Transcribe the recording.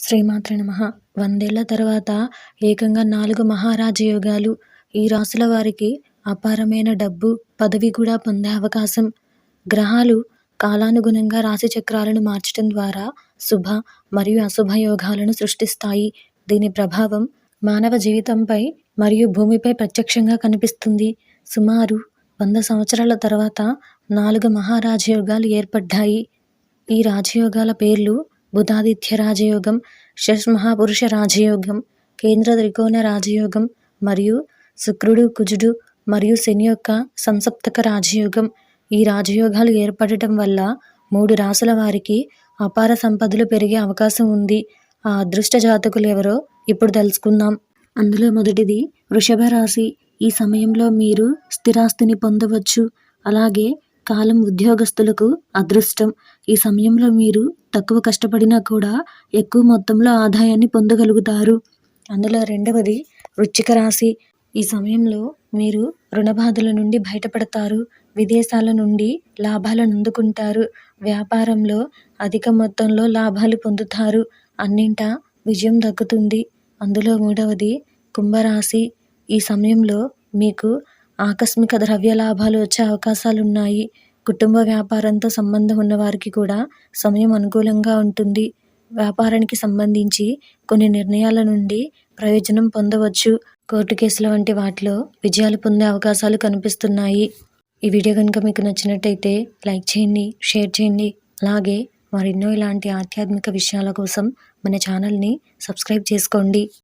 శ్రీమాత్రే నమః. 100 ఏళ్ల తర్వాత ఏకంగా 4 మహారాజయోగాలు. ఈ రాశుల వారికి అపారమైన డబ్బు, పదవి కూడా పొందే అవకాశం. గ్రహాలు కాలానుగుణంగా రాశి చక్రాలను మార్చడం ద్వారా శుభ మరియు అశుభ యోగాలను సృష్టిస్తాయి. దీని ప్రభావం మానవ జీవితంపై మరియు భూమిపై ప్రత్యక్షంగా కనిపిస్తుంది. సుమారు 100 సంవత్సరాల తర్వాత 4 మహారాజయోగాలు ఏర్పడ్డాయి. ఈ రాజయోగాల పేర్లు బుధాదిత్య రాజయోగం, షష్మహాపురుష రాజయోగం, కేంద్ర త్రికోణ రాజయోగం మరియు శుక్రుడు, కుజుడు మరియు శని యొక్క సంసప్తక రాజయోగం. ఈ రాజయోగాలు ఏర్పడటం వల్ల 3 రాశుల వారికి అపార సంపదలు పెరిగే అవకాశం ఉంది. ఆ అదృష్ట జాతకులు ఎవరో ఇప్పుడు తెలుసుకుందాం. అందులో మొదటిది వృషభ రాశి. ఈ సమయంలో మీరు స్థిరాస్తిని పొందవచ్చు. అలాగే కాలం ఉద్యోగస్తులకు అదృష్టం. ఈ సమయంలో మీరు తక్కువ కష్టపడినా కూడా ఎక్కువ మొత్తంలో ఆదాయాన్ని పొందగలుగుతారు. అందులో రెండవది వృశ్చిక రాశి. ఈ సమయంలో మీరు రుణ బాధల నుండి బయటపడతారు. విదేశాల నుండి లాభాలను అందుకుంటారు. వ్యాపారంలో అధిక మొత్తంలో లాభాలు పొందుతారు. అన్నింటా విజయం దక్కుతుంది. అందులో మూడవది కుంభరాశి. ఈ సమయంలో మీకు ఆకస్మిక ద్రవ్య లాభాలు వచ్చే అవకాశాలున్నాయి. కుటుంబ వ్యాపారంతో సంబంధం ఉన్న వారికి కూడా సమయం అనుకూలంగా ఉంటుంది. వ్యాపారానికి సంబంధించి కొన్ని నిర్ణయాల నుండి ప్రయోజనం పొందవచ్చు. కోర్టు కేసుల వంటి వాటిలో విజయాలు పొందే అవకాశాలు కనిపిస్తున్నాయి. ఈ వీడియో కనుక మీకు నచ్చినట్టయితే లైక్ చేయండి, షేర్ చేయండి. అలాగే మరెన్నో ఇలాంటి ఆధ్యాత్మిక విషయాల కోసం మన ఛానల్ని సబ్స్క్రైబ్ చేసుకోండి.